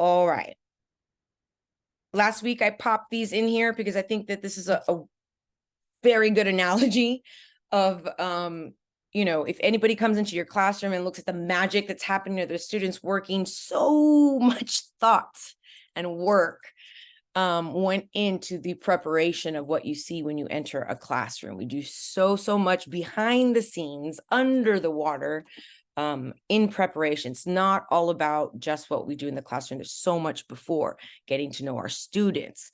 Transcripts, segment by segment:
All right. Last week I popped these in here because I think that this is a very good analogy of, if anybody comes into your classroom and looks at the magic that's happening to the students working, so much thought and work went into the preparation of what you see when you enter a classroom. We do so much behind the scenes, under the water, in preparation. It's not all about just what we do in the classroom. There's so much before, getting to know our students,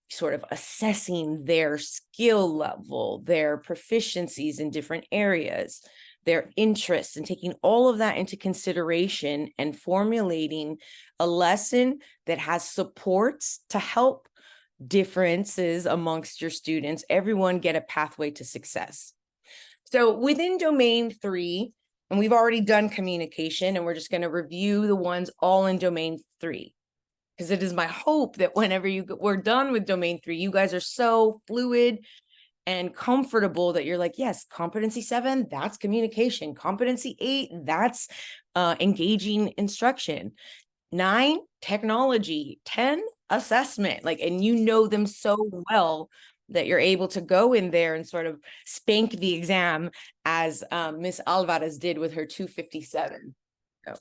sort of assessing their skill level, their proficiencies in different areas, their interests, and taking all of that into consideration and formulating a lesson that has supports to help differences amongst your students, everyone get a pathway to success. So within domain 3, and we've already done communication, and we're just going to review the ones all in domain 3. Because it is my hope that whenever we're done with domain 3, you guys are so fluid and comfortable that you're like, yes, competency 7, that's communication. Competency 8, that's engaging instruction. 9, technology. 10, assessment. And you know them so well that you're able to go in there and sort of spank the exam as Miss Alvarez did with her 257. So.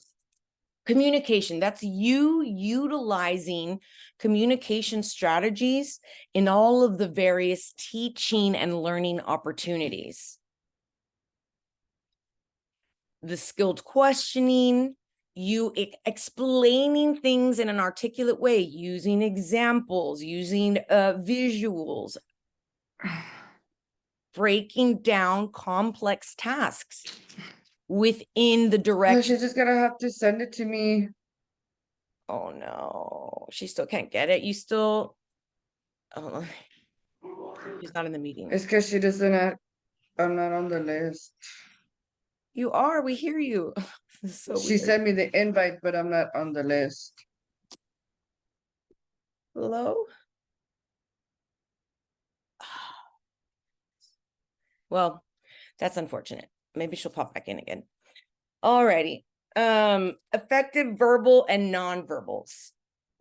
Communication, that's you utilizing communication strategies in all of the various teaching and learning opportunities. The skilled questioning, you explaining things in an articulate way, using examples, using visuals, breaking down complex tasks within the direction. She's just gonna have to send it to me. Oh no, she still can't get it. You still, oh, she's not in the meeting. It's because she doesn't. I'm not on the list. You are. We hear you. So she sent me the invite, but I'm not on the list. Hello. Well, that's unfortunate. Maybe she'll pop back in again. Alrighty. Effective verbal and nonverbals.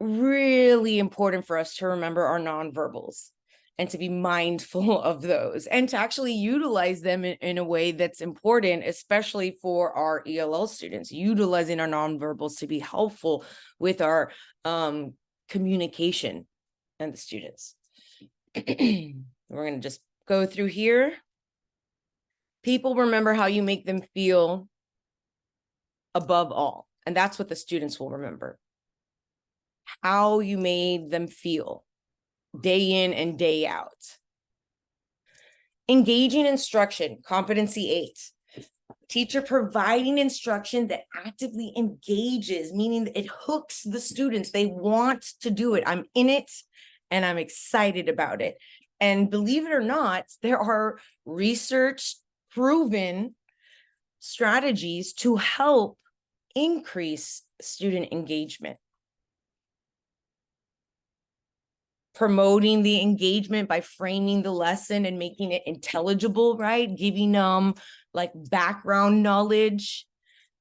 Really important for us to remember our nonverbals and to be mindful of those and to actually utilize them in a way that's important, especially for our ELL students, utilizing our nonverbals to be helpful with our communication and the students. We're going to just go through here. People remember how you make them feel above all. And that's what the students will remember. How you made them feel day in and day out. Engaging instruction, competency 8. Teacher providing instruction that actively engages, meaning that it hooks the students. They want to do it. I'm in it and I'm excited about it. And believe it or not, there are research proven strategies to help increase student engagement. Promoting the engagement by framing the lesson and making it intelligible, right? Giving them background knowledge,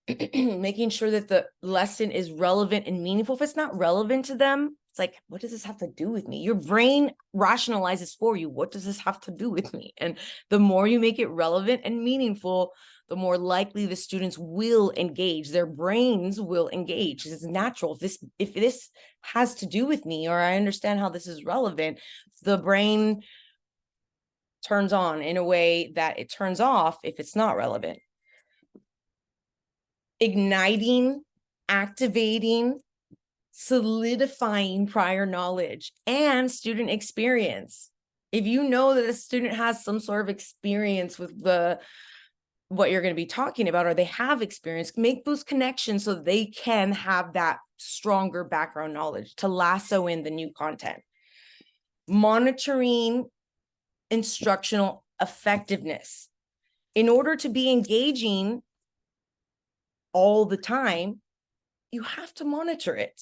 making sure that the lesson is relevant and meaningful. If it's not relevant to them, it's like, what does this have to do with me? Your brain rationalizes for you. What does this have to do with me? And the more you make it relevant and meaningful, the more likely the students will engage. Their brains will engage. It's natural. If this has to do with me, or I understand how this is relevant, the brain turns on in a way that it turns off if it's not relevant. Igniting, activating, solidifying prior knowledge and student experience. If you know that a student has some sort of experience with what you're going to be talking about, or they have experience, make those connections so they can have that stronger background knowledge to lasso in the new content. Monitoring instructional effectiveness. In order to be engaging all the time, you have to monitor it.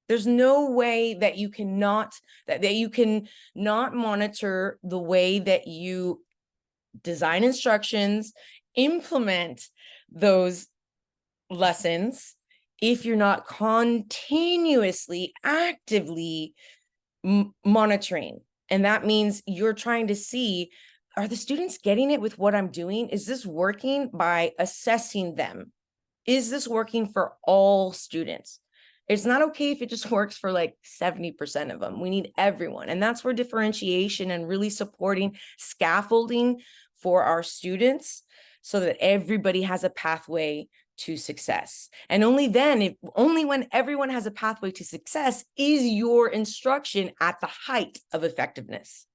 There's no way that you cannot monitor the way that you design instructions, implement those lessons if you're not continuously, actively monitoring. And that means you're trying to see, are the students getting it with what I'm doing? Is this working? By assessing them? Is this working for all students? It's not okay if it just works for like 70% of them. We need everyone. And that's where differentiation and really supporting scaffolding for our students so that everybody has a pathway to success. And only then, only when everyone has a pathway to success is your instruction at the height of effectiveness.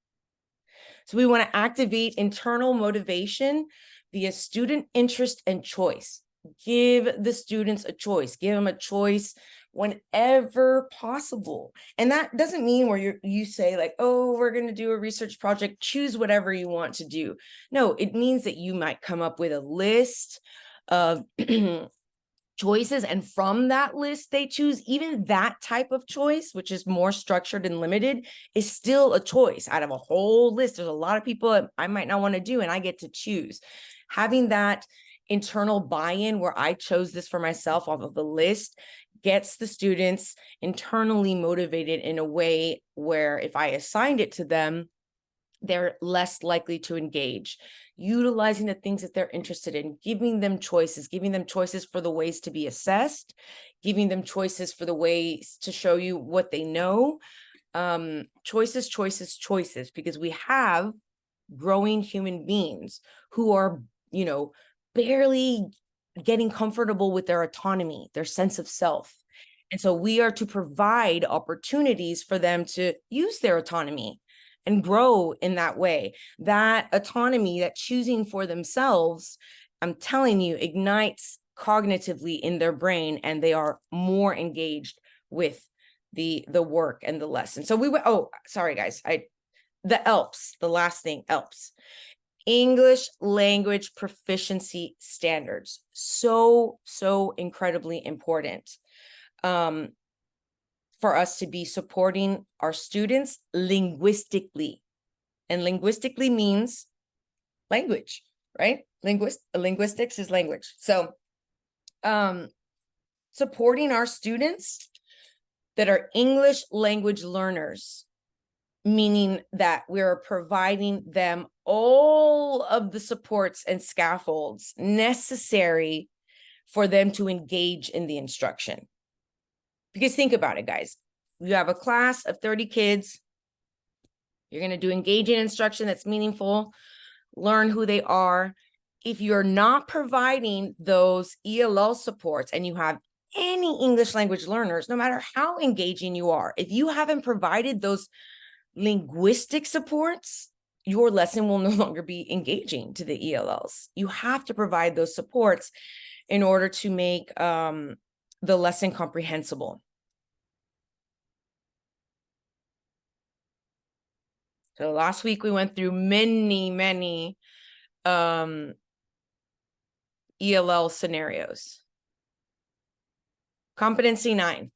So we want to activate internal motivation via student interest and choice. Give the students a choice. Give them a choice whenever possible. And that doesn't mean where you say like, oh, we're going to do a research project, choose whatever you want to do. No, it means that you might come up with a list of choices, and from that list they choose. Even that type of choice, which is more structured and limited, is still a choice out of a whole list. There's a lot of people I might not want to do, and I get to choose. Having that internal buy-in where I chose this for myself off of the list gets the students internally motivated in a way where if I assigned it to them, they're less likely to engage. Utilizing the things that they're interested in, giving them choices for the ways to be assessed, giving them choices for the ways to show you what they know. Choices, because we have growing human beings who are, barely getting comfortable with their autonomy, their sense of self. And so we are to provide opportunities for them to use their autonomy and grow in that way. That autonomy, that choosing for themselves, I'm telling you, ignites cognitively in their brain, and they are more engaged with the work and the lesson. So sorry guys, the ELPS, the last thing, ELPS. English language proficiency standards. So incredibly important. For us to be supporting our students linguistically. And linguistically means language, right? Linguistics is language. So supporting our students that are English language learners, meaning that we're providing them all of the supports and scaffolds necessary for them to engage in the instruction. Because think about it, guys. You have a class of 30 kids. You're going to do engaging instruction that's meaningful, learn who they are. If you're not providing those ELL supports and you have any English language learners, no matter how engaging you are, if you haven't provided those linguistic supports, your lesson will no longer be engaging to the ELLs. You have to provide those supports in order to make the lesson comprehensible. So last week we went through many ELL scenarios. Competency 9.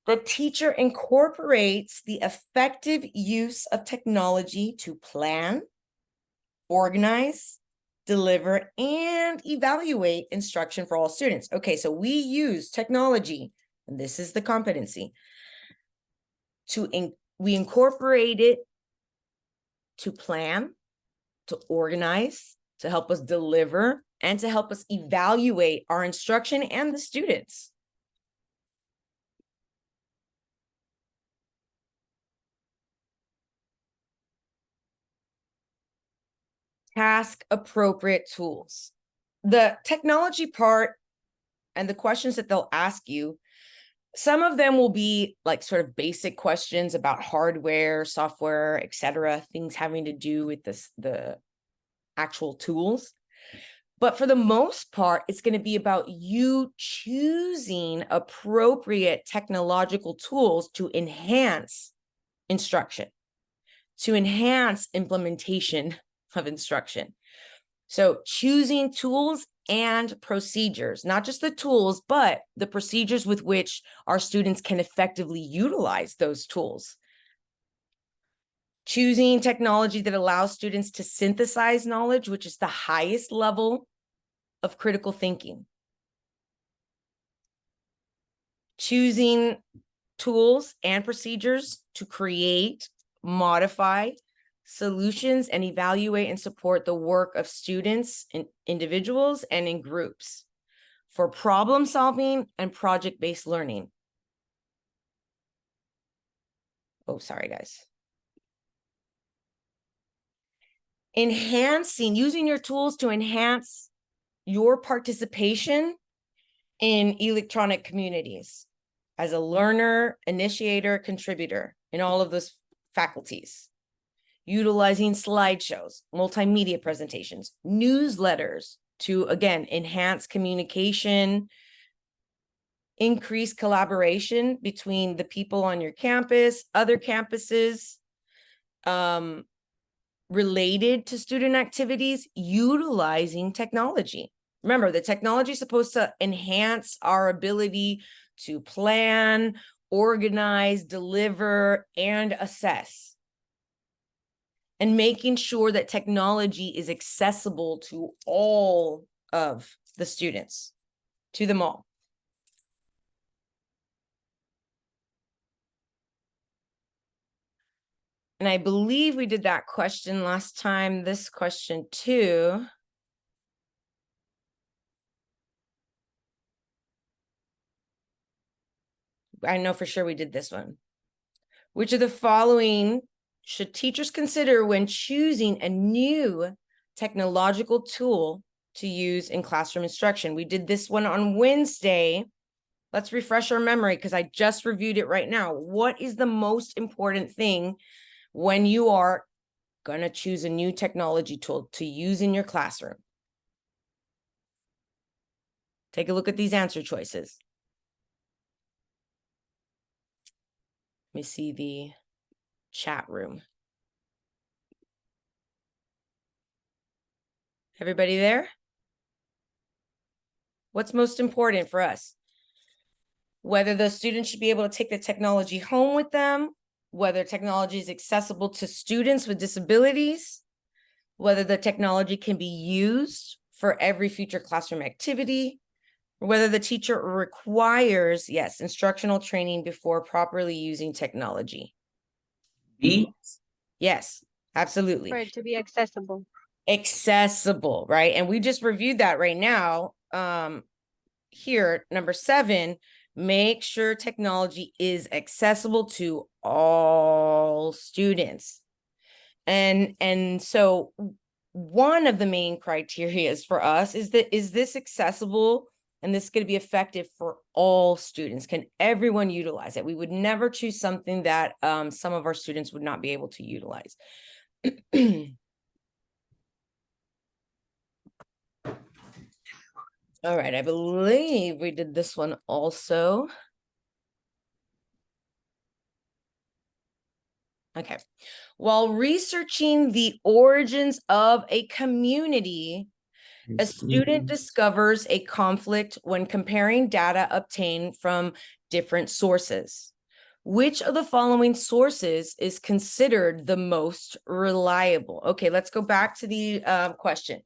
The teacher incorporates the effective use of technology to plan, organize, deliver, and evaluate instruction for all students. Okay, so we use technology, and this is the competency, we incorporate it to plan, to organize, to help us deliver, and to help us evaluate our instruction and the students. Task appropriate tools. The technology part and the questions that they'll ask you, some of them will be like sort of basic questions about hardware, software, etc., things having to do with the actual tools. But for the most part, it's going to be about you choosing appropriate technological tools to enhance instruction, to enhance implementation of instruction. So choosing tools and procedures, not just the tools, but the procedures with which our students can effectively utilize those tools. Choosing technology that allows students to synthesize knowledge, which is the highest level of critical thinking. choosing tools and procedures to create, modify solutions, and evaluate and support the work of students and individuals and in groups for problem solving and project-based learning. Oh, sorry, guys. Using your tools to enhance your participation in electronic communities as a learner, initiator, contributor in all of those faculties. Utilizing slideshows, multimedia presentations, newsletters to, again, enhance communication, increase collaboration between the people on your campus, other campuses, related to student activities, utilizing technology. Remember, the technology is supposed to enhance our ability to plan, organize, deliver, and assess. And making sure that technology is accessible to all of the students, to them all. And I believe we did that question last time, this question too. I know for sure we did this one. Which of the following should teachers consider when choosing a new technological tool to use in classroom instruction? We did this one on Wednesday. Let's refresh our memory because I just reviewed it right now. What is the most important thing when you are going to choose a new technology tool to use in your classroom? Take a look at these answer choices. Let me see the chat room. Everybody there? What's most important for us? Whether the students should be able to take the technology home with them, whether technology is accessible to students with disabilities, whether the technology can be used for every future classroom activity, or whether the teacher requires, yes, instructional training before properly using technology. B. Yes, absolutely. For it to be accessible. Accessible, right? And we just reviewed that right now. Here, number 7, make sure technology is accessible to all students. And so one of the main criteria for us is that, is this accessible and this is going to be effective for all students? Can everyone utilize it? We would never choose something that some of our students would not be able to utilize. All right, I believe we did this one also. Okay. While researching the origins of a community, a student discovers a conflict when comparing data obtained from different sources. Which of the following sources is considered the most reliable? Okay, let's go back to the question.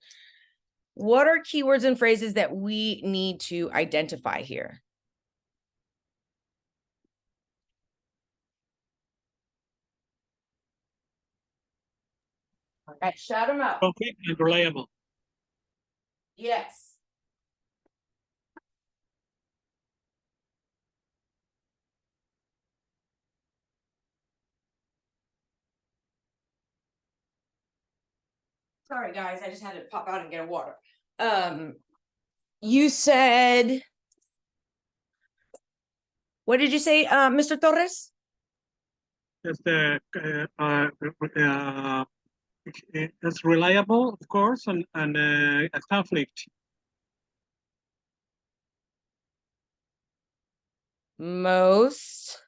What are keywords and phrases that we need to identify here? All right, shout them out. Complete and reliable. Yes. Sorry, guys, I just had to pop out and get a water. You said, what did you say, Mr. Torres? It's it's reliable, of course, and a conflict. Most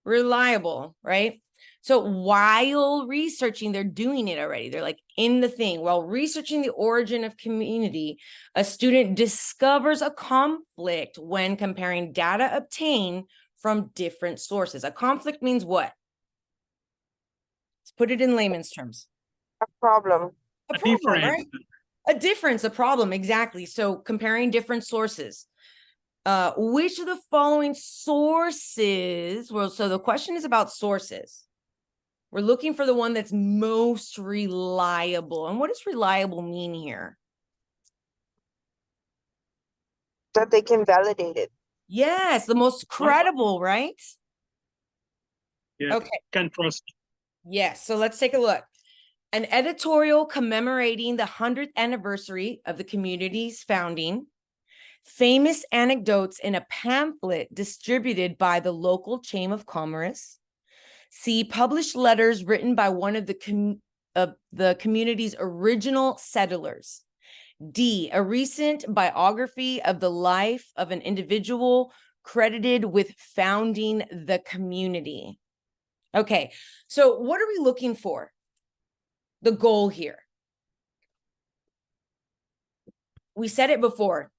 reliable, right? So while researching, they're doing it already. They're like in the thing. While researching the origin of community, a student discovers a conflict when comparing data obtained from different sources. A conflict means what? Let's put it in layman's terms. A problem. A A problem, difference. right? A difference, a problem, exactly. So comparing different sources. Which of the following sources, well, so the question is about sources. We're looking for the one that's most reliable. And what does reliable mean here? That they can validate it. Yes, the most credible, right? Yeah. Okay. Can trust. Yes, so let's take a look. An editorial commemorating the 100th anniversary of the community's founding, famous anecdotes in a pamphlet distributed by the local Chamber of Commerce, C, published letters written by one of the community's original settlers, D, a recent biography of the life of an individual credited with founding the community. Okay, so what are we looking for? The goal here. We said it before.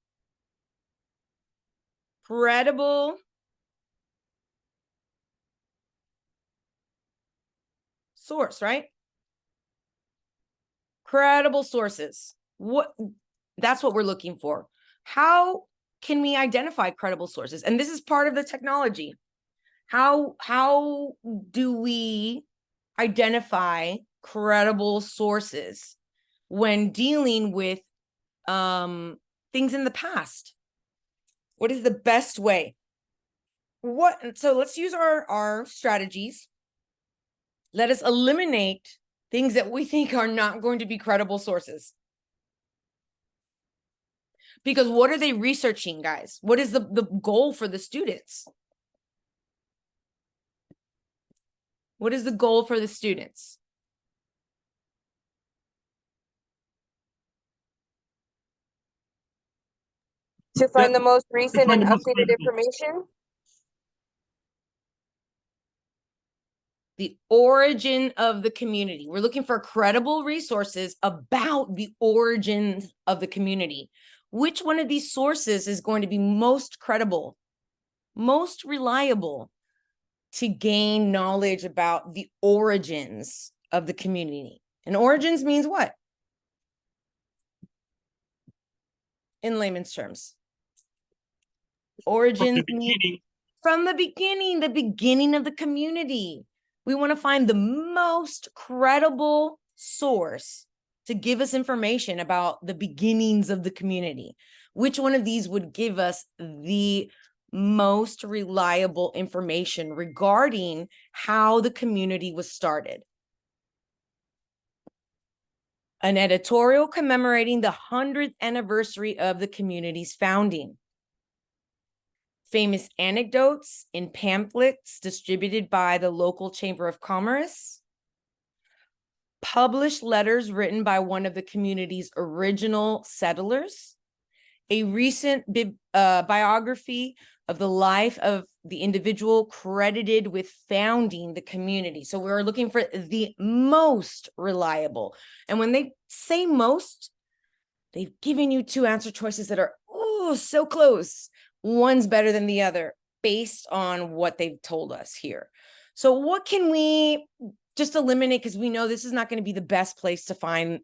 Credible source, right? Credible sources. That's what we're looking for. How can we identify credible sources? And this is part of the technology. How do we identify credible sources when dealing with things in the past? What is the best way? So let's use our strategies. Let us eliminate things that we think are not going to be credible sources. Because what are they researching, guys? What is the goal for the students? What is the goal for the students? To find the most To recent find and the most updated credible. information. The origin of the community. We're looking for credible resources about the origins of the community. Which one of these sources is going to be most credible, most reliable to gain knowledge about the origins of the community? And origins means what? In layman's terms. Origins mean from the beginning of the community. We want to find the most credible source to give us information about the beginnings of the community. Which one of these would give us the most reliable information regarding how the community was started? An editorial commemorating the 100th anniversary of the community's founding. Famous anecdotes in pamphlets distributed by the local Chamber of Commerce. Published letters written by one of the community's original settlers. A recent biography of the life of the individual credited with founding the community. So we're looking for the most reliable. And when they say most, they've given you two answer choices that are, oh, so close. One's better than the other based on what they've told us here. So what can we just eliminate? Because we know this is not going to be the best place to find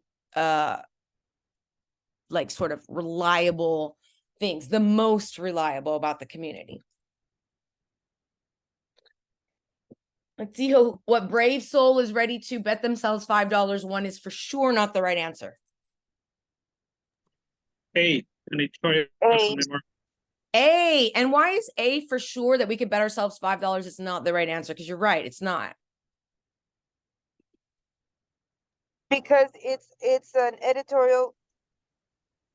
like sort of reliable things, the most reliable about the community. Let's see what brave soul is ready to bet themselves $5. One is for sure not the right answer. A, an editorial A. A, and why is A for sure that we could bet ourselves $5 is not the right answer? Because you're right, it's not. Because it's an editorial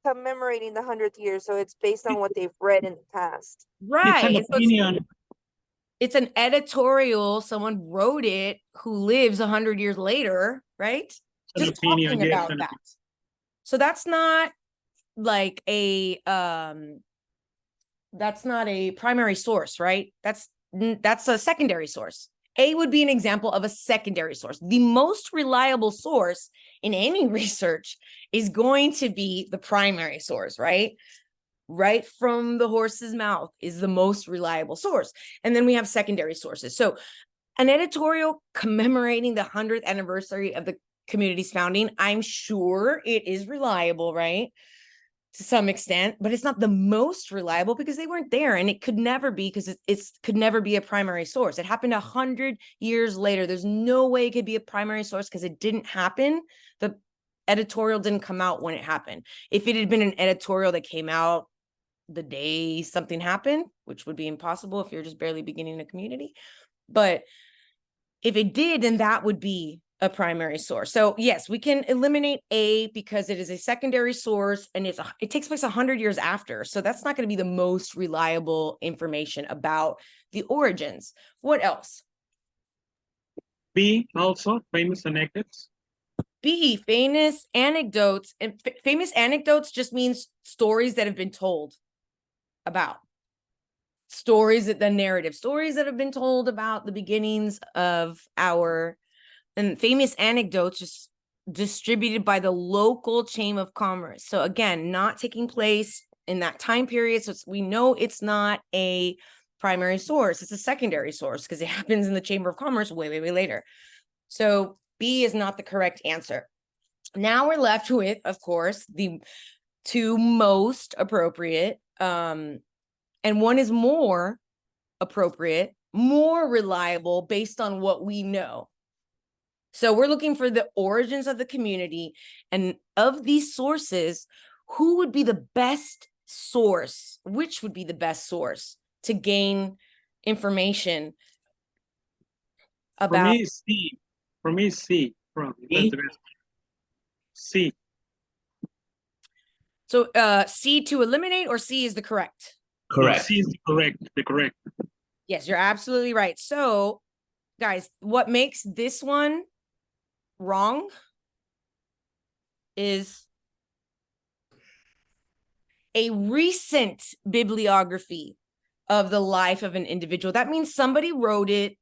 commemorating the 100th year, so it's based on what they've read in the past. Right. It's an opinion. It's an editorial. Someone wrote it who lives 100 years later, right? An Just opinion, talking yes, about that. So that's not like a that's not a primary source, right? That's a secondary source. A would be an example of a secondary source. The most reliable source in any research is going to be the primary source, right? Right from the horse's mouth is the most reliable source. And then we have secondary sources. So an editorial commemorating the 100th anniversary of the community's founding, I'm sure it is reliable, right? to some extent, but it's not the most reliable because they weren't there, and it could never be, because it's could never be a primary source. It happened 100 years later. There's no way it could be a primary source because it didn't happen. The editorial didn't come out when it happened. If it had been an editorial that came out the day something happened, which would be impossible if you're just barely beginning a community, but if it did, then that would be a primary source. So yes, we can eliminate A because it is a secondary source, and it takes place 100 years after. So that's not going to be the most reliable information about the origins. What else? B, also famous anecdotes. B, famous anecdotes. And famous anecdotes just means stories that have been told about. Stories that the narrative, stories that have been told about the beginnings of our, and famous anecdotes just distributed by the local chamber of commerce. So again, not taking place in that time period. So we know it's not a primary source. It's a secondary source because it happens in the chamber of commerce way, way, way later. So B is not the correct answer. Now we're left with, of course, the two most appropriate, and one is more appropriate, more reliable based on what we know. So we're looking for the origins of the community, and of these sources, who would be the best source? Which would be the best source to gain information about? For me, C. For me, C. That's the best. C. So C to eliminate, or C is the correct? No, Correct. C is the correct. Yes, you're absolutely right. So guys, what makes this one wrong is a recent bibliography of the life of an individual. That means somebody wrote it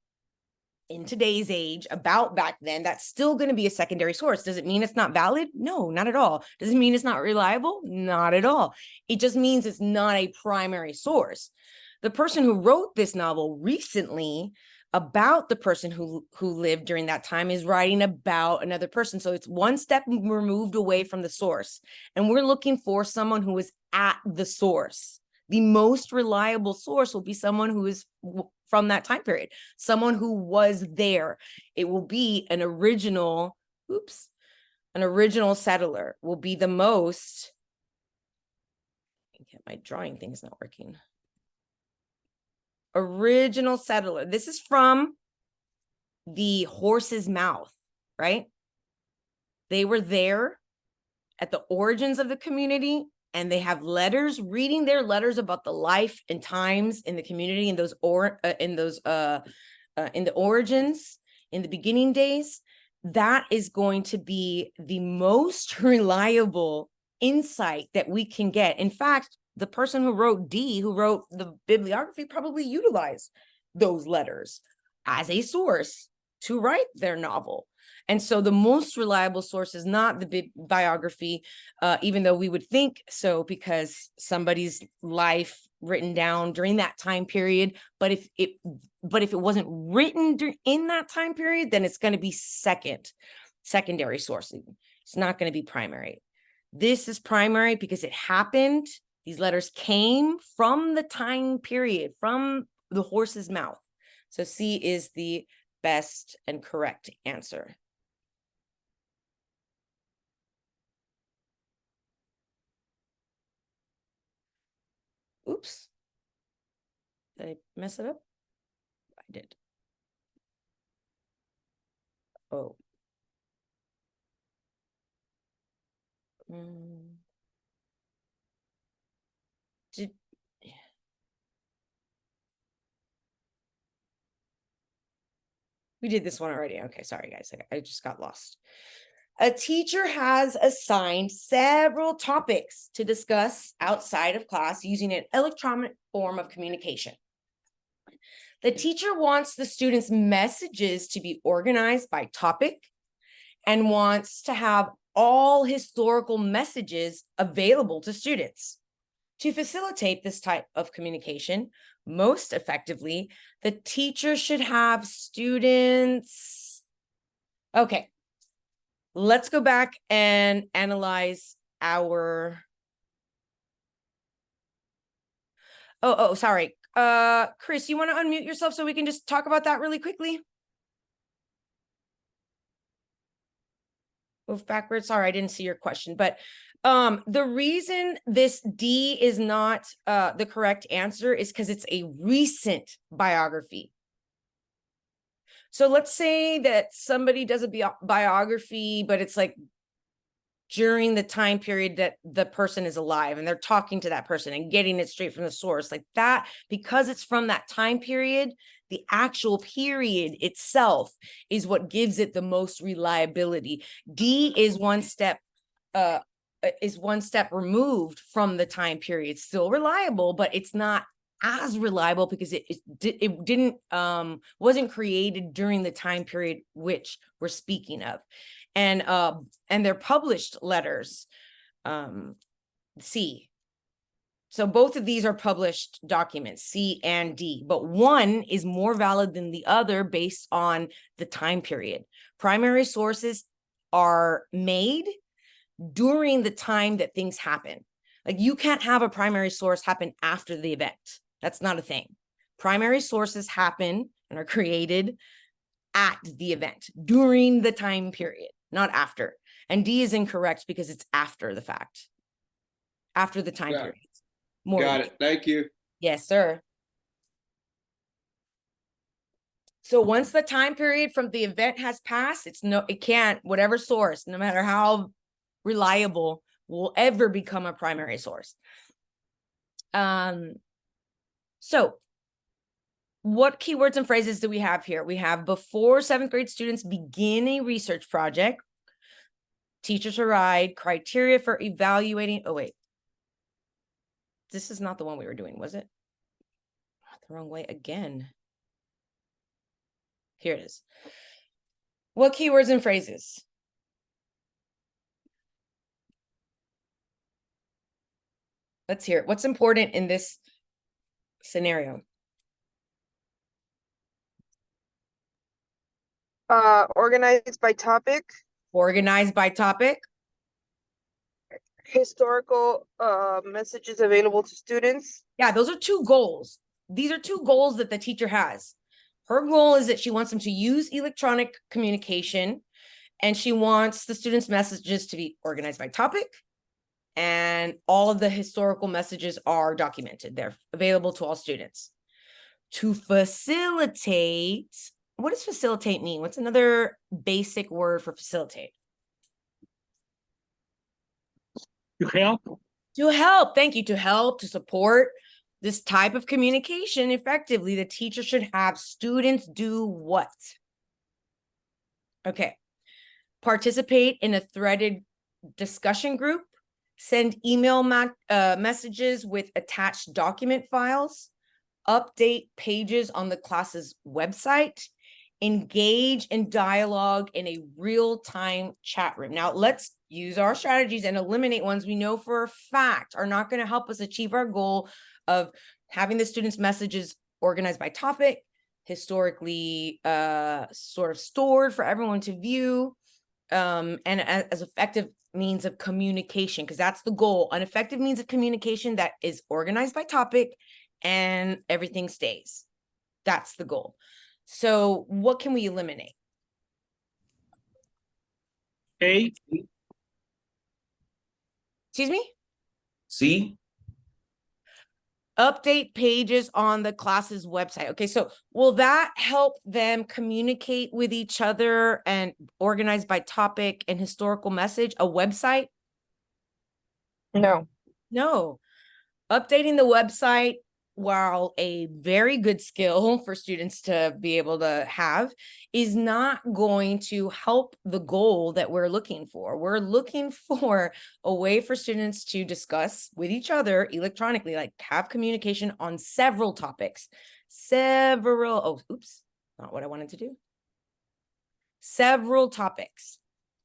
in today's age about back then. That's still going to be a secondary source. Does it mean it's not valid? No, not at all. Does it mean it's not reliable? Not at all. It just means it's not a primary source. The person who wrote this novel recently about the person who lived during that time is writing about another person. So it's one step removed away from the source. And we're looking for someone who is at the source. The most reliable source will be someone who is from that time period, someone who was there. It will be an original, an original settler will be the most. My drawing thing is not working. Original settler. This is from the horse's mouth, right? They were there at the origins of the community, and they have letters, reading their letters about the life and times in the community, in the origins, in the beginning days. That is going to be the most reliable insight that we can get. In fact, the person who wrote D, who wrote the bibliography, probably utilized those letters as a source to write their novel. And so the most reliable source is not the biography, even though we would think so, because somebody's life written down during that time period. But if it wasn't written in that time period, then it's going to be secondary source. It's not going to be primary. This is primary because it happened. These letters came from the time period, from the horse's mouth. So C is the best and correct answer. Oops. Did I mess it up? I did. Oh. We did this one already. Okay, sorry guys, I just got lost. A teacher has assigned several topics to discuss outside of class using an electronic form of communication. The teacher wants the students' messages to be organized by topic and wants to have all historical messages available to students. To facilitate this type of communication most effectively, the teacher should have students. Okay, let's go back and analyze our Oh, sorry. Chris, you want to unmute yourself so we can just talk about that really quickly? Move backwards. Sorry, I didn't see your question, but the reason this D is not the correct answer is because it's a recent biography. So let's say that somebody does a biography, but it's like during the time period that the person is alive, and they're talking to that person and getting it straight from the source like that, because it's from that time period, the actual period itself is what gives it the most reliability. D is one step removed from the time period. It's still reliable, but it's not as reliable because it didn't wasn't created during the time period which we're speaking of. And they're published letters, C. So both of these are published documents, C and D, but one is more valid than the other based on the time period. Primary sources are made during the time that things happen. Like you can't have a primary source happen after the event. That's not a thing. Primary sources happen and are created at the event during the time period, not after. And D is incorrect because it's after the fact, after the time period. Got it. Thank you. Yes, sir. So once the time period from the event has passed, it can't, whatever source, no matter how reliable, will ever become a primary source. So what keywords and phrases do we have here? We have before 7th grade students begin a research project, teachers provide criteria for evaluating. Oh, wait. This is not the one we were doing, was it? The wrong way again. Here it is. What keywords and phrases? Let's hear it. What's important in this scenario? Organized by topic, Organized by topic. historical messages available to students. Yeah, those are two goals. These are two goals that the teacher has. Her goal is that she wants them to use electronic communication, and she wants the students' messages to be organized by topic, and all of the historical messages are documented. They're available to all students. To facilitate, what does facilitate mean? What's another basic word for facilitate? To help. To help. Thank you. To help, to support this type of communication effectively, the teacher should have students do what? Okay. Participate in a threaded discussion group, send email messages with attached document files, update pages on the class's website, engage in dialogue in a real-time chat room. Now, let's use our strategies and eliminate ones we know for a fact are not going to help us achieve our goal of having the students' messages organized by topic, historically sort of stored for everyone to view, and as effective means of communication, because that's the goal. An effective means of communication that is organized by topic and everything stays. That's the goal. So what can we eliminate? A. Excuse me? C. Update pages on the class's website. Okay, so will that help them communicate with each other and organize by topic and historical message? A website? No. No. Updating the website, while a very good skill for students to be able to have, is not going to help the goal that we're looking for. We're looking for a way for students to discuss with each other electronically, like have communication on several topics. Not what I wanted to do. Several topics.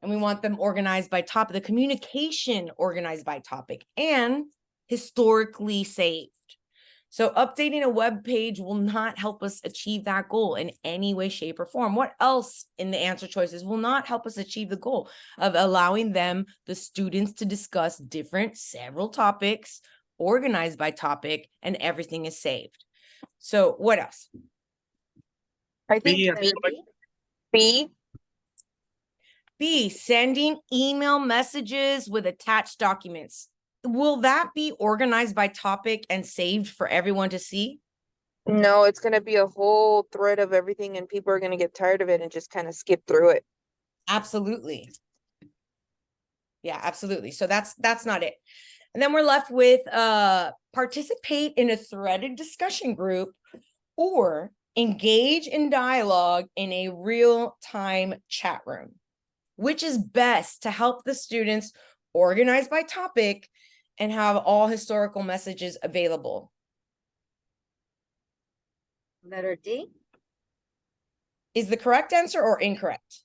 And we want them organized by topic, the communication organized by topic and historically saved. So updating a web page will not help us achieve that goal in any way, shape, or form. What else in the answer choices will not help us achieve the goal of allowing them, the students, to discuss several topics organized by topic, and everything is saved. So what else? I think B as Letter well. B. B. B, sending email messages with attached documents. Will that be organized by topic and saved for everyone to see? No, it's gonna be a whole thread of everything, and people are gonna get tired of it and just kind of skip through it. Absolutely. Yeah, absolutely. So that's not it. And then we're left with participate in a threaded discussion group or engage in dialogue in a real-time chat room. Which is best to help the students organize by topic and have all historical messages available? Letter D. Is the correct answer or incorrect?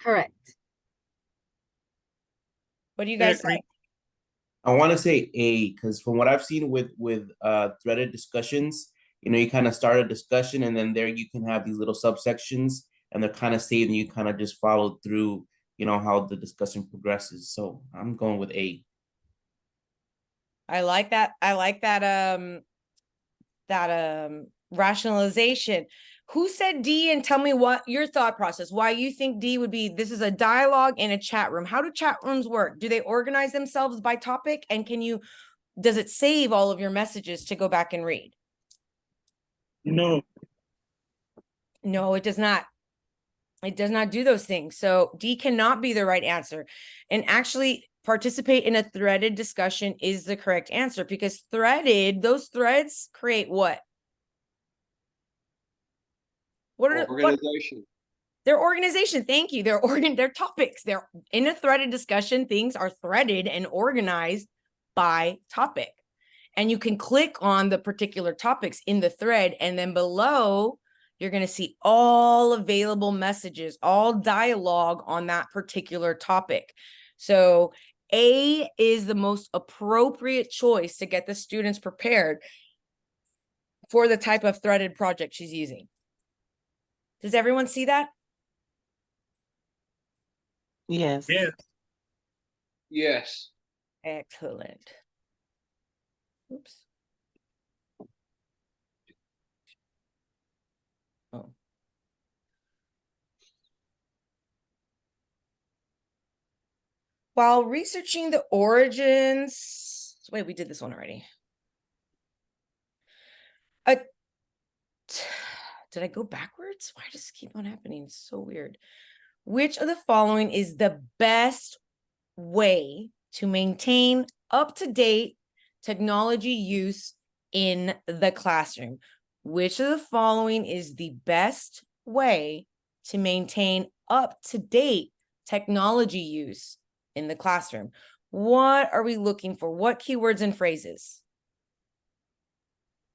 Correct. What do you I guys agree. say? I want to say A, because from what I've seen with threaded discussions, you know, you kind of start a discussion and then there you can have these little subsections and they're kind of saved and you kind of just follow through, you know, how the discussion progresses. So I'm going with A. I like that. I like that rationalization. Who said D, and tell me what your thought process, why you think D would be, this is a dialogue in a chat room. How do chat rooms work? Do they organize themselves by topic? And does it save all of your messages to go back and read? No. No, it does not. It does not do those things. So D cannot be the right answer. And actually, participate in a threaded discussion is the correct answer, because those threads create what? What are Organization. their organization? Thank you. Their topics. They're in a threaded discussion. Things are threaded and organized by topic. And you can click on the particular topics in the thread, and then below you're going to see all available messages, all dialogue on that particular topic. So A is the most appropriate choice to get the students prepared for the type of threaded project she's using. Does everyone see that? Yes. Yes. Yes. Excellent. Oops. Oh. While researching the origins, wait, we did this one already. Did I go backwards? Why does it keep on happening? It's so weird. Which of the following is the best way to maintain up-to-date technology use in the classroom? Which of the following is the best way to maintain up-to-date technology use in the classroom? What are we looking for? What keywords and phrases?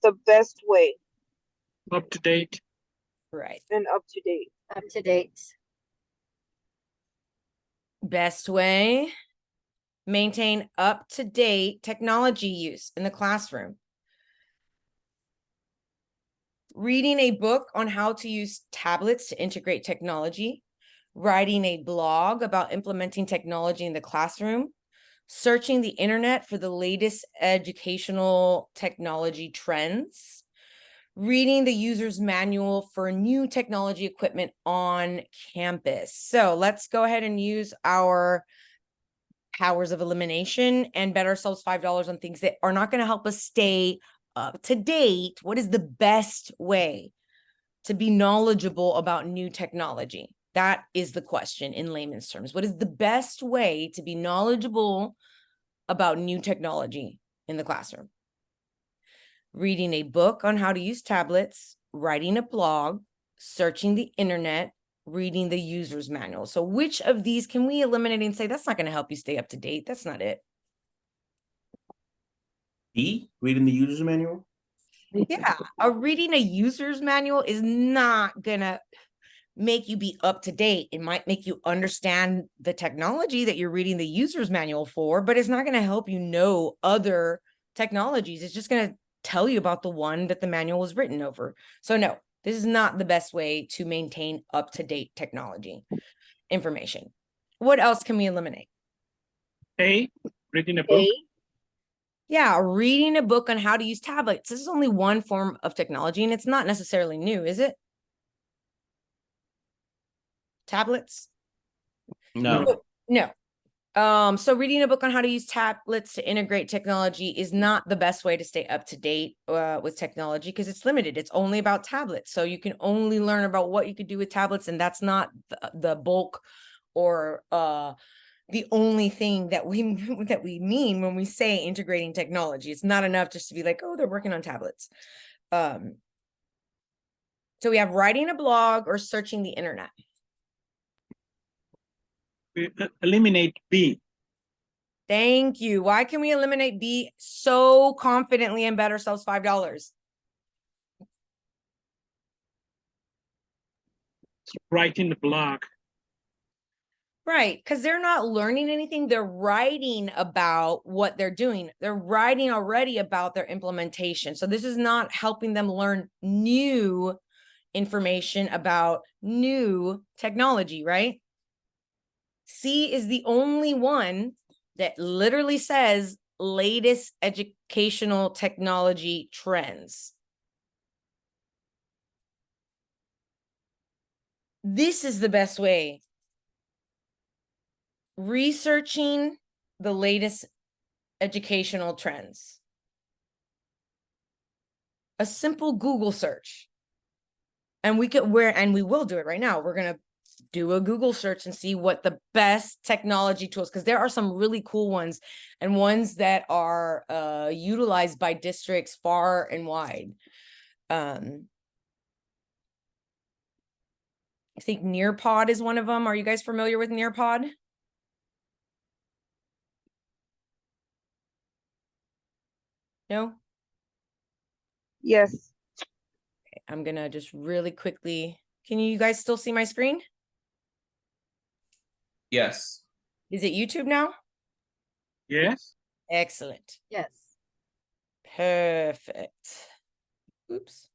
The best way Up to date. Right. and up to date. Up to date. Best way, maintain up-to-date technology use in the classroom. Reading a book on how to use tablets to integrate technology. Writing a blog about implementing technology in the classroom. Searching the internet for the latest educational technology trends. Reading the user's manual for new technology equipment on campus. So let's go ahead and use our powers of elimination and bet ourselves $5 on things that are not going to help us stay up to date. What is the best way to be knowledgeable about new technology? That is the question in layman's terms. What is the best way to be knowledgeable about new technology in the classroom? Reading a book on how to use tablets, writing a blog, searching the internet, reading the user's manual. So which of these can we eliminate and say, that's not going to help you stay up to date? That's not it. B, reading the user's manual. Yeah, reading a user's manual is not going to make you be up to date. It might make you understand the technology that you're reading the user's manual for, but it's not going to help you know other technologies. It's just going to tell you about the one that the manual was written over. So no, this is not the best way to maintain up-to-date technology information. What else can we eliminate? A, reading a book. Yeah, reading a book on how to use tablets. This is only one form of technology, and it's not necessarily new, is it? Tablets? No. No. So reading a book on how to use tablets to integrate technology is not the best way to stay up to date with technology, because it's limited. It's only about tablets. So you can only learn about what you could do with tablets, and that's not the bulk or the only thing that we mean when we say integrating technology. It's not enough just to be like, oh, they're working on tablets. So we have writing a blog or searching the internet. We eliminate B. Thank you. Why can we eliminate B so confidently and bet ourselves $5? Writing the blog. Right, because they're not learning anything. They're writing about what they're doing. They're writing already about their implementation. So this is not helping them learn new information about new technology, right? C is the only one that literally says latest educational technology trends. This is the best way. Researching the latest educational trends. A simple Google search. And we will do it right now. We're going to do a Google search and see what the best technology tools, because there are some really cool ones and ones that are utilized by districts far and wide. I think Nearpod is one of them. Are you guys familiar with Nearpod? No? Yes. I'm gonna just really quickly, can you guys still see my screen? Yes. Is it YouTube now? Yes. Excellent. Yes. Perfect. Oops.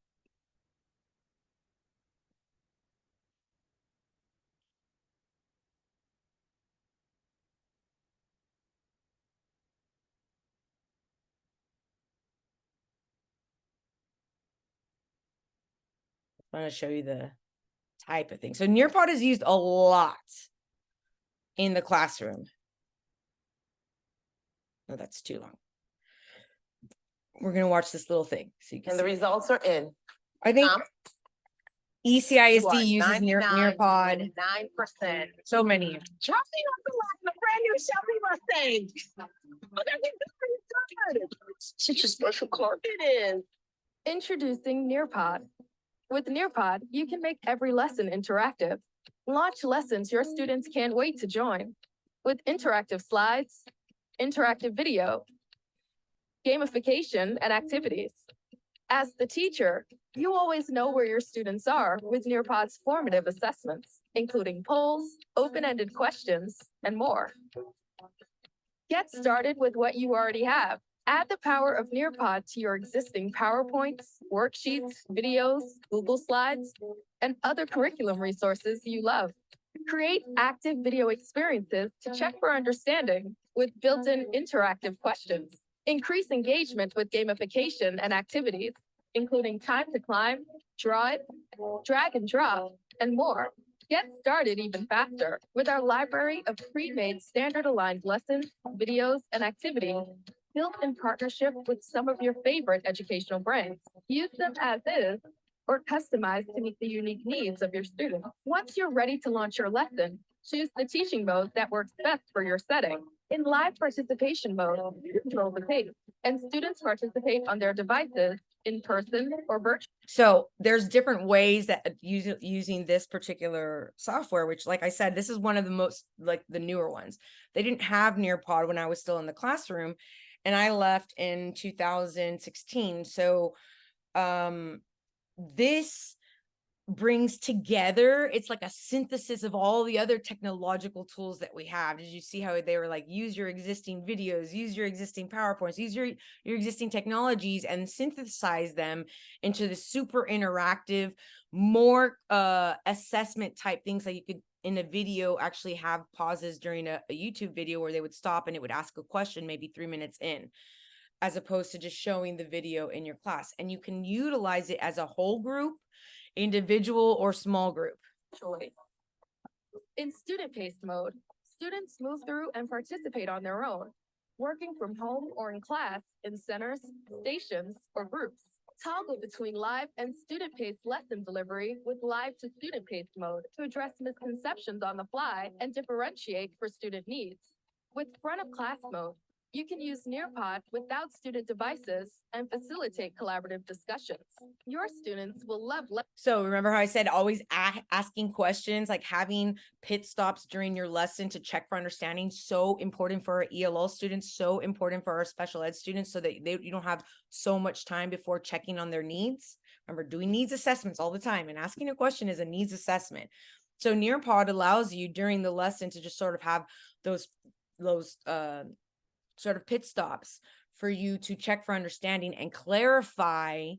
I'm going to show you the type of thing. So Nearpod is used a lot in the classroom. No, that's too long. We're going to watch this little thing. So you can And the see. results are in. I think You ECISD are uses Nearpod. 9%. So many. Dropping off the lot in a brand new Chevy Mustang. Oh, that's good. Such a special car. It is. Introducing Nearpod. With Nearpod, you can make every lesson interactive. Launch lessons your students can't wait to join. With interactive slides, interactive video, gamification, and activities. As the teacher, you always know where your students are with Nearpod's formative assessments, including polls, open-ended questions, and more. Get started with what you already have. Add the power of Nearpod to your existing PowerPoints, worksheets, videos, Google Slides, and other curriculum resources you love. Create active video experiences to check for understanding with built-in interactive questions. Increase engagement with gamification and activities, including time to climb, draw it, drag and drop, and more. Get started even faster with our library of pre-made standard-aligned lessons, videos, and activities built in partnership with some of your favorite educational brands. Use them as is or customize to meet the unique needs of your students. Once you're ready to launch your lesson, choose the teaching mode that works best for your setting. In live participation mode, you control the pace, and students participate on their devices in person or virtual. So there's different ways that using this particular software, which, like I said, this is one of the most, like, the newer ones. They didn't have Nearpod when I was still in the classroom, and I left in 2016. So this brings together, it's like a synthesis of all the other technological tools that we have. Did you see how they were like, use your existing videos, use your existing PowerPoints, use your existing technologies, and synthesize them into the super interactive, more assessment type things that you could in a video actually have pauses during a YouTube video where they would stop and it would ask a question maybe 3 minutes in. as opposed to just showing the video in your class. And you can utilize it as a whole group, individual, or small group. Virtually. In student-paced mode, students move through and participate on their own, working from home or in class, in centers, stations, or groups. Toggle between live and student-paced lesson delivery with live to student-paced mode to address misconceptions on the fly and differentiate for student needs. With front-of-class mode, you can use Nearpod without student devices and facilitate collaborative discussions. Your students will love So remember how I said always asking questions, like having pit stops during your lesson to check for understanding, so important for our ELL students, so important for our special ed students, so that you don't have so much time before checking on their needs. Remember, doing needs assessments all the time, and asking a question is a needs assessment. So Nearpod allows you during the lesson to just sort of have those sort of pit stops for you to check for understanding and clarify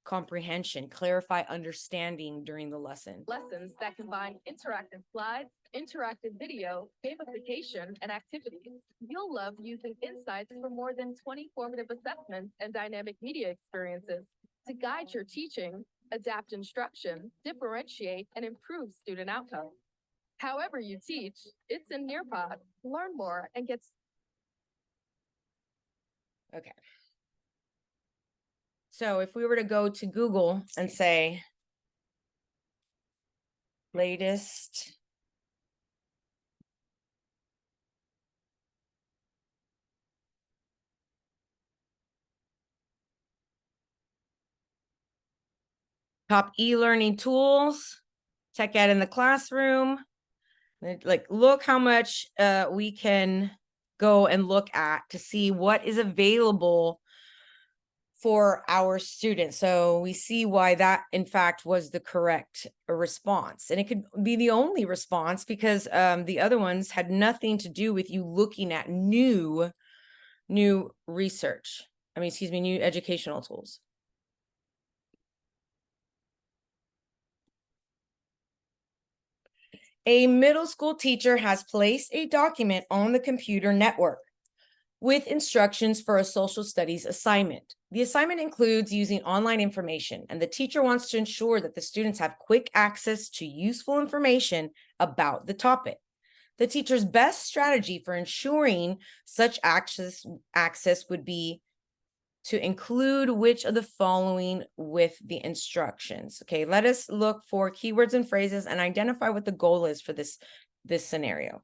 comprehension, clarify understanding during the lesson. lessons that combine interactive slides, interactive video, gamification, and activities. You'll love using insights from more than 20 formative assessments and dynamic media experiences to guide your teaching, adapt instruction, differentiate, and improve student outcomes. However you teach, it's in Nearpod. Learn more and get Okay. So if we were to go to Google and say latest top e-learning tools, tech ed in the classroom, like look how much we can go and look at to see what is available for our students. So we see why that in fact was the correct response. And it could be the only response because the other ones had nothing to do with you looking at new research. New educational tools. A middle school teacher has placed a document on the computer network with instructions for a social studies assignment. The assignment includes using online information, and the teacher wants to ensure that the students have quick access to useful information about the topic. The teacher's best strategy for ensuring such access would be to include which of the following with the instructions. Okay, let us look for keywords and phrases and identify what the goal is for this scenario.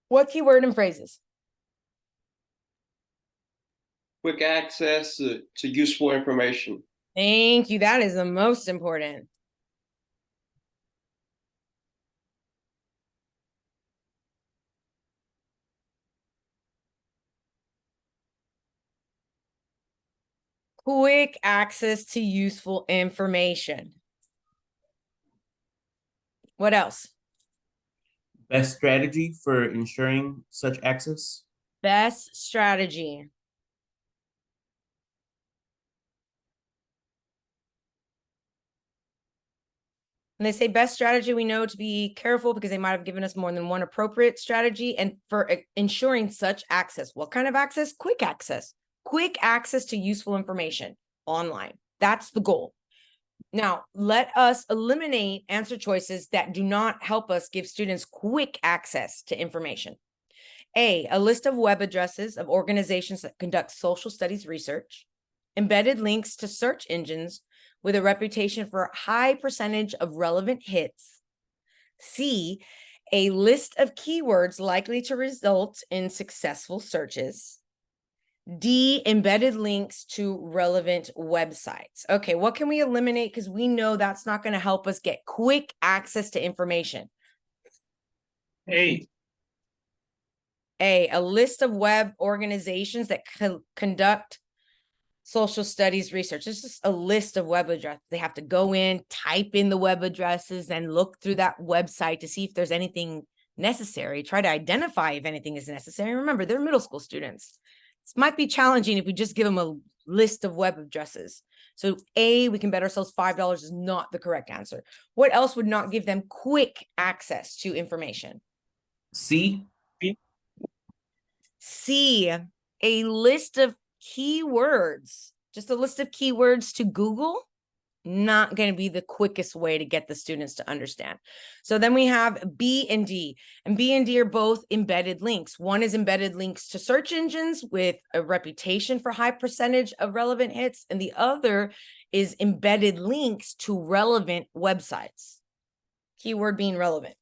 What keyword and phrases? Quick access to useful information. Thank you. That is the most important. Quick access to useful information. What else? Best strategy for ensuring such access. Best strategy. And they say best strategy, we know to be careful because they might have given us more than one appropriate strategy. And for ensuring such access, what kind of access? Quick access. Quick access to useful information online. That's the goal. Now, let us eliminate answer choices that do not help us give students quick access to information. A list of web addresses of organizations that conduct social studies research, embedded links to search engines with a reputation for a high percentage of relevant hits. C, a list of keywords likely to result in successful searches. D, embedded links to relevant websites. Okay, what can we eliminate? Because we know that's not going to help us get quick access to information. A. A list of web organizations that conduct social studies research. It's just a list of web addresses. They have to go in, type in the web addresses, and look through that website to see if there's anything necessary. Try to identify if anything is necessary. Remember, they're middle school students. This might be challenging if we just give them a list of web addresses. So A, we can bet ourselves $5 is not the correct answer. What else would not give them quick access to information? C. C, a list of keywords, just a list of keywords to Google, not going to be the quickest way to get the students to understand. So then we have B and D, and B and D are both embedded links. One is embedded links to search engines with a reputation for high percentage of relevant hits, and the other is embedded links to relevant websites. Keyword being relevant.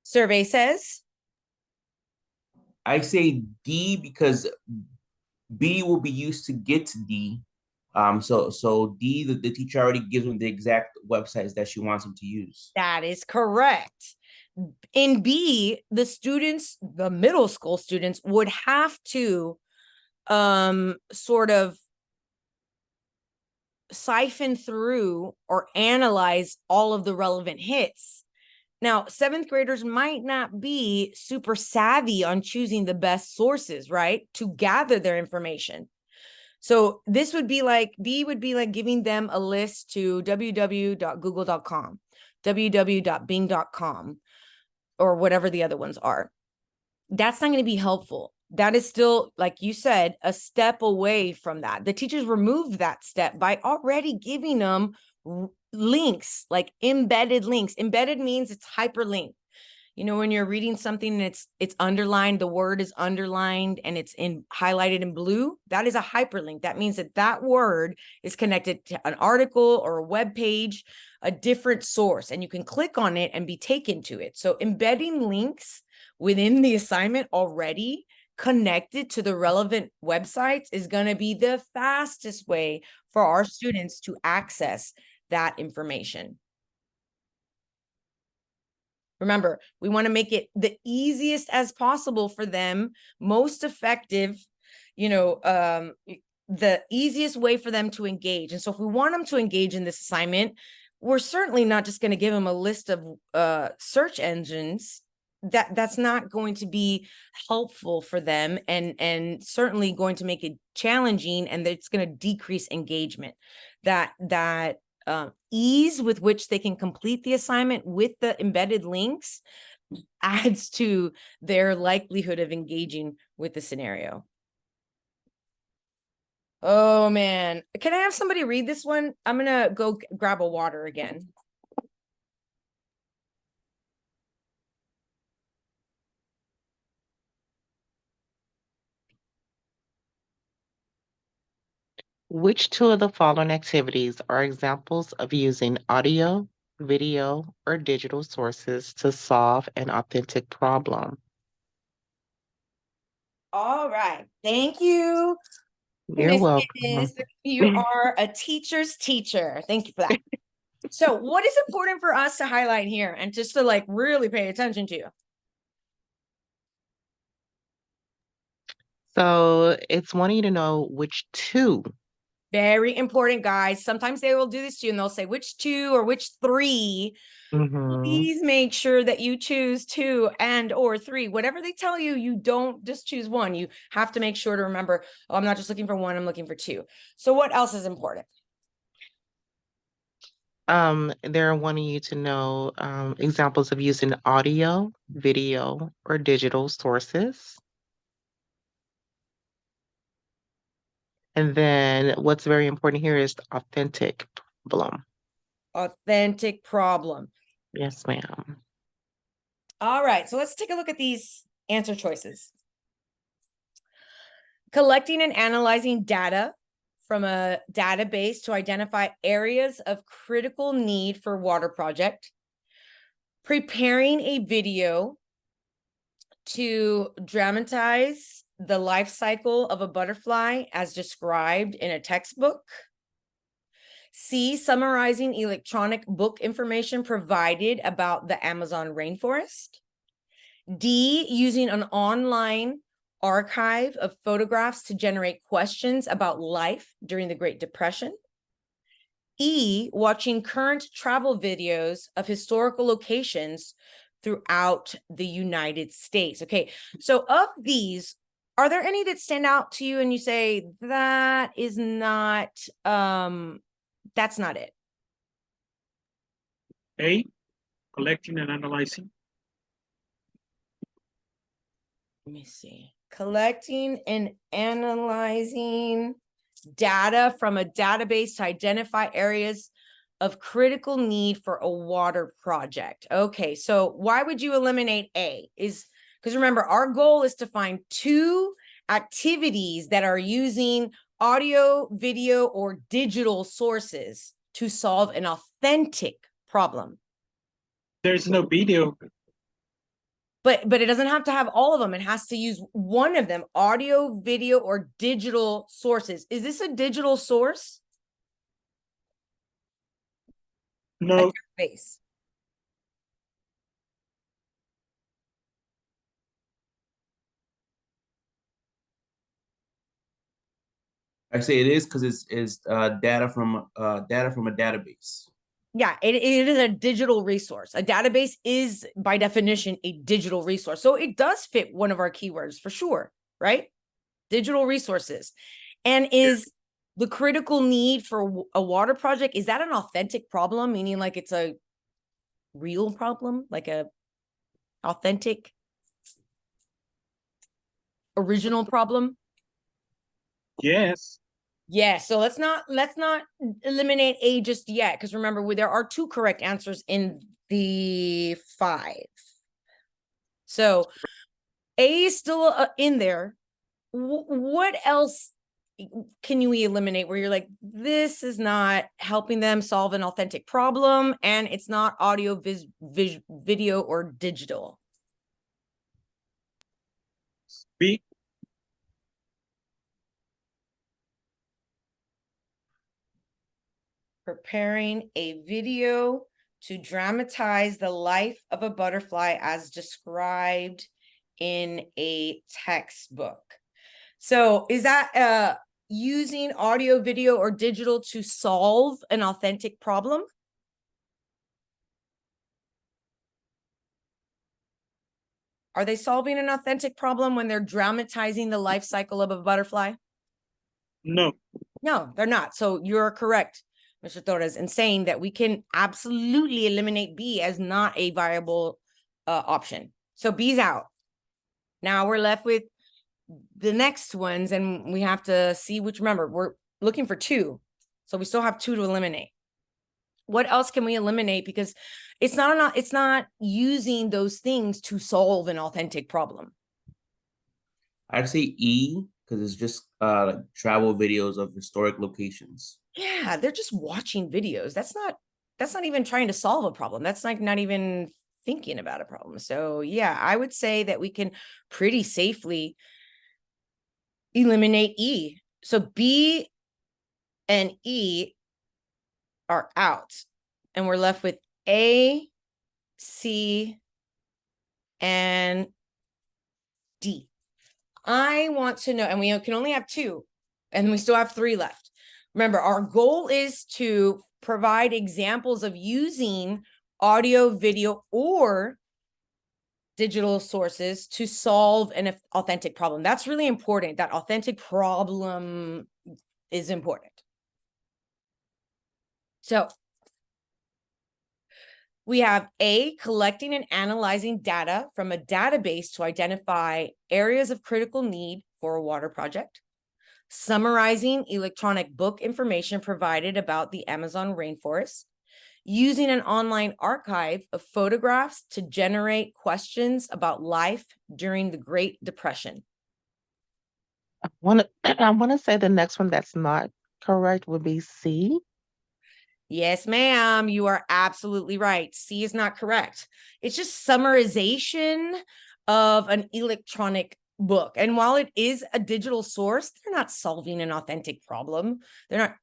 Survey says, I say D because B will be used to get to D. So D, the teacher already gives them the exact websites that she wants them to use. that is correct. In B, the students, the middle school students, would have to sort of siphon through or analyze all of the relevant hits. Now, seventh graders might not be super savvy on choosing the best sources, right, to gather their information. So this would be like, B would be like giving them a list to www.google.com, www.bing.com, or whatever the other ones are. That's not going to be helpful. That is still, like you said, a step away from that. The teachers removed that step by already giving them links, like embedded links. Embedded means it's hyperlinked. You know, when you're reading something and it's underlined, the word is underlined and it's highlighted in blue, that is a hyperlink. That means that that word is connected to an article or a web page, a different source, and you can click on it and be taken to it. So embedding links within the assignment already connected to the relevant websites is going to be the fastest way for our students to access that information. Remember, we want to make it the easiest as possible for them, most effective, you know, the easiest way for them to engage. And so if we want them to engage in this assignment, we're certainly not just going to give them a list of search engines. That's not going to be helpful for them, and certainly going to make it challenging, and it's going to decrease engagement. That ease with which they can complete the assignment with the embedded links adds to their likelihood of engaging with the scenario. Oh man, can I have somebody read this one? I'm gonna go grab a water again. Which two of the following activities are examples of using audio, video, or digital sources to solve an authentic problem? All right, thank you. You're Miss welcome. Innes. You are a teacher's teacher. Thank you for that. So what is important for us to highlight here and just to like really pay attention to? So it's wanting you to know which two. Very important, guys. Sometimes they will do this to you and they'll say which two or which three. Please make sure that you choose two and or three. Whatever they tell you, you don't just choose one. You have to make sure to remember, oh, I'm not just looking for one, I'm looking for two. So what else is important? They're wanting you to know examples of using audio, video, or digital sources. And then what's very important here is the authentic problem. Authentic problem. Yes, ma'am. All right, so let's take a look at these answer choices. Collecting and analyzing data from a database to identify areas of critical need for water project. Preparing a video to dramatize the life cycle of a butterfly as described in a textbook. C, summarizing electronic book information provided about the Amazon rainforest. D, using an online archive of photographs to generate questions about life during the Great Depression. E, watching current travel videos of historical locations throughout the United States. Okay, so of these, are there any that stand out to you and you say that is not, that's not it? A. collecting and analyzing. Let me see. Collecting and analyzing data from a database to identify areas of critical need for a water project. Okay, so why would you eliminate A? Is because remember, our goal is to find 2 activities that are using audio, video, or digital sources to solve an authentic problem. There's no video. But it doesn't have to have all of them. It has to use one of them, audio, video, or digital sources. Is this a digital source? No, Base. I say it is because it's data from a database. Yeah, it is a digital resource. A database is by definition a digital resource. So it does fit one of our keywords for sure, right? Digital resources. And is the critical need for a water project, is that an authentic problem? Meaning like it's a real problem, like a authentic original problem? yes. Yeah, so let's not eliminate A just yet, because remember, there are 2 correct answers in the 5. So A is still in there. What else can we eliminate where you're like, this is not helping them solve an authentic problem, and it's not audio, video, or digital? B. Preparing a video to dramatize the life of a butterfly as described in a textbook. So is that using audio, video, or digital to solve an authentic problem? Are they solving an authentic problem when they're dramatizing the life cycle of a butterfly? No. No, they're not. So you're correct, Mr. Torres, in saying that we can absolutely eliminate B as not a viable option. So B's out. Now we're left with the next ones, and we have to see which. Remember, we're looking for 2, so we still have 2 to eliminate. What else can we eliminate? Because it's not using those things to solve an authentic problem. I'd say E because it's just like travel videos of historic locations. Yeah, they're just watching videos. That's not even trying to solve a problem. That's like not even thinking about a problem. So yeah, I would say that we can pretty safely eliminate E. So B and E are out, and we're left with A, C, and D. I want to know, and we can only have 2, and we still have 3 left. Remember, our goal is to provide examples of using audio, video, or digital sources to solve an authentic problem. That's really important. That authentic problem is important. So we have A, collecting and analyzing data from a database to identify areas of critical need for a water project. Summarizing electronic book information provided about the Amazon rainforest. Using an online archive of photographs to generate questions about life during the Great Depression. I want to say the next one that's not correct would be C. Yes, ma'am, you are absolutely right. C is not correct. It's just summarization of an electronic book. And while it is a digital source, they're not solving an authentic problem. They're not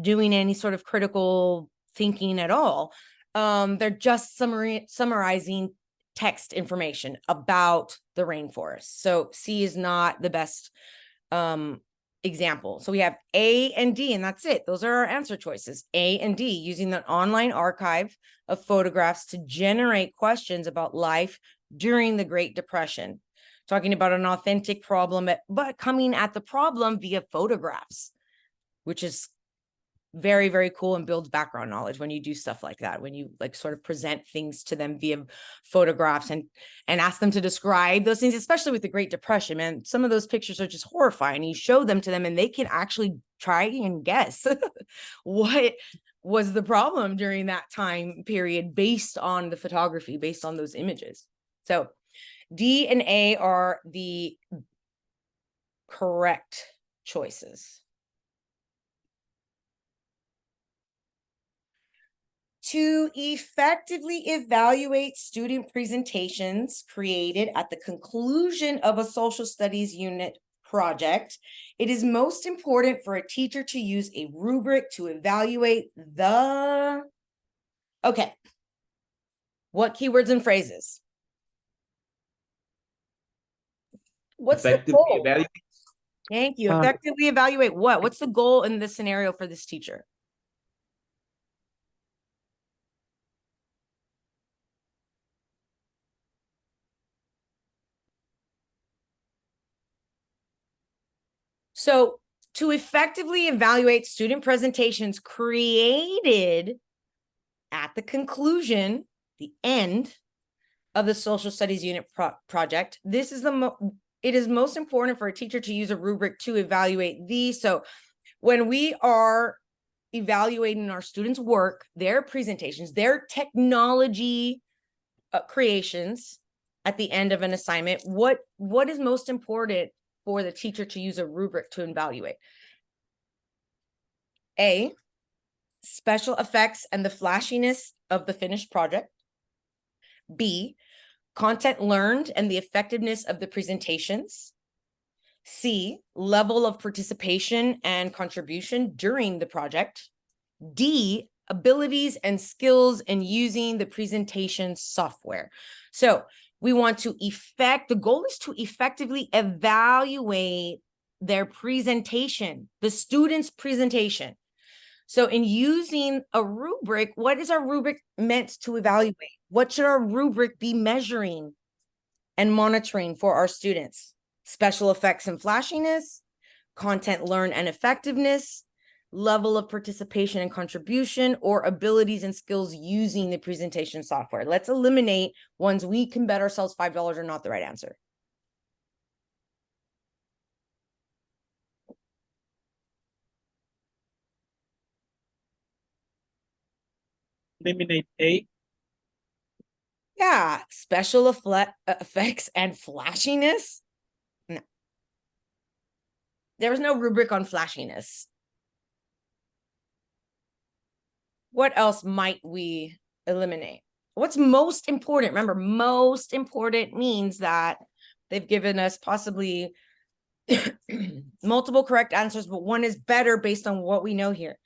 doing any sort of critical thinking at all. They're just summarizing text information about the rainforest. So C is not the best example. So we have A and D, and that's it. Those are our answer choices, A and D, using the online archive of photographs to generate questions about life during the Great Depression. Talking about an authentic problem, but coming at the problem via photographs, which is very, very cool and builds background knowledge when you do stuff like that, when you like sort of present things to them via photographs and ask them to describe those things, especially with the Great Depression, man. Some of those pictures are just horrifying. You show them to them and they can actually try and guess what was the problem during that time period based on the photography, based on those images. So D and A are the correct choices. To effectively evaluate student presentations created at the conclusion of a social studies unit project, it is most important for a teacher to use a rubric to evaluate the... Okay. What keywords and phrases? What's the Effectively goal? evaluate. Thank you. Effectively evaluate what? What's the goal in this scenario for this teacher? So to effectively evaluate student presentations created at the conclusion, the end of the social studies unit project, this is it is most important for a teacher to use a rubric to evaluate these. So when we are evaluating our students' work, their presentations, their technology creations at the end of an assignment, what is most important for the teacher to use a rubric to evaluate? A, special effects and the flashiness of the finished project. B, content learned and the effectiveness of the presentations. C, level of participation and contribution during the project. D, abilities and skills in using the presentation software. So we want to the goal is to effectively evaluate their presentation, the student's presentation. So in using a rubric, what is our rubric meant to evaluate? What should our rubric be measuring and monitoring for our students? Special effects and flashiness, content learned and effectiveness, level of participation and contribution, or abilities and skills using the presentation software. Let's eliminate ones we can bet ourselves $5 are not the right answer. Eliminate A. Yeah, special effects and flashiness. No. There was no rubric on flashiness. What else might we eliminate? What's most important? Remember, most important means that they've given us possibly multiple correct answers, but one is better based on what we know here.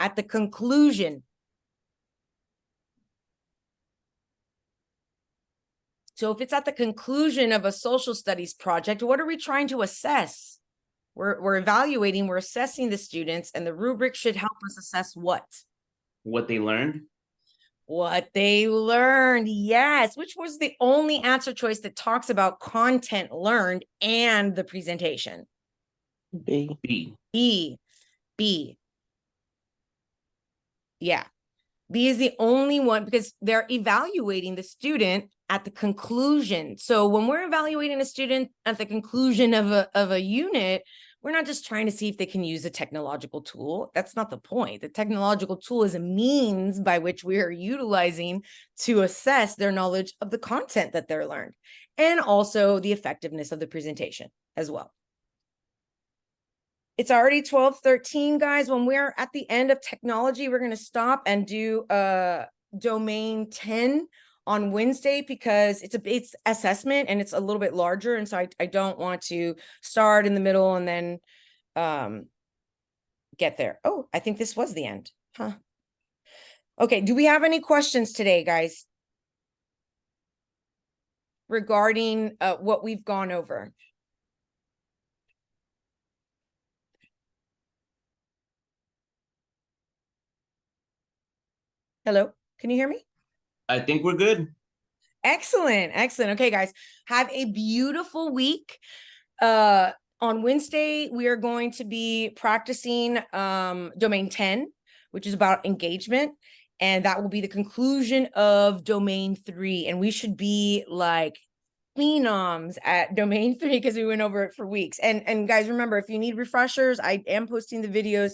At the conclusion. So if it's at the conclusion of a social studies project, what are we trying to assess? We're evaluating, we're assessing the students, and the rubric should help us assess what? What they learned. What they learned, yes, which was the only answer choice that talks about content learned and the presentation. B. B. Yeah. B is the only one because they're evaluating the student at the conclusion. So when we're evaluating a student at the conclusion of a unit, we're not just trying to see if they can use a technological tool. That's not the point. The technological tool is a means by which we are utilizing to assess their knowledge of the content that they're learned, and also the effectiveness of the presentation as well. It's already 12:13, guys. When we're at the end of technology, we're going to stop and do domain 10 on Wednesday because it's assessment and it's a little bit larger. And so I don't want to start in the middle and then get there. Oh, I think this was the end. Huh. Okay. Do we have any questions today, guys? Regarding what we've gone over? Hello, can you hear me? I think we're good. Excellent. Okay, guys, have a beautiful week. On Wednesday, we are going to be practicing domain 10, which is about engagement. And that will be the conclusion of domain 3. And we should be like phenoms at domain 3 because we went over it for weeks. And guys, remember, if you need refreshers, I am posting the videos.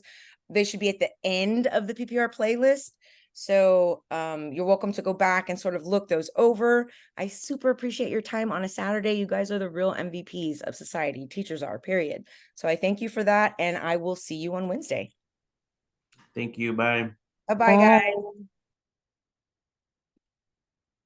They should be at the end of the PPR playlist. So you're welcome to go back and sort of look those over. I super appreciate your time on a Saturday. You guys are the real MVPs of society. Teachers are, period. So I thank you for that. And I will see you on Wednesday. Thank you. Bye. Bye-bye, guys.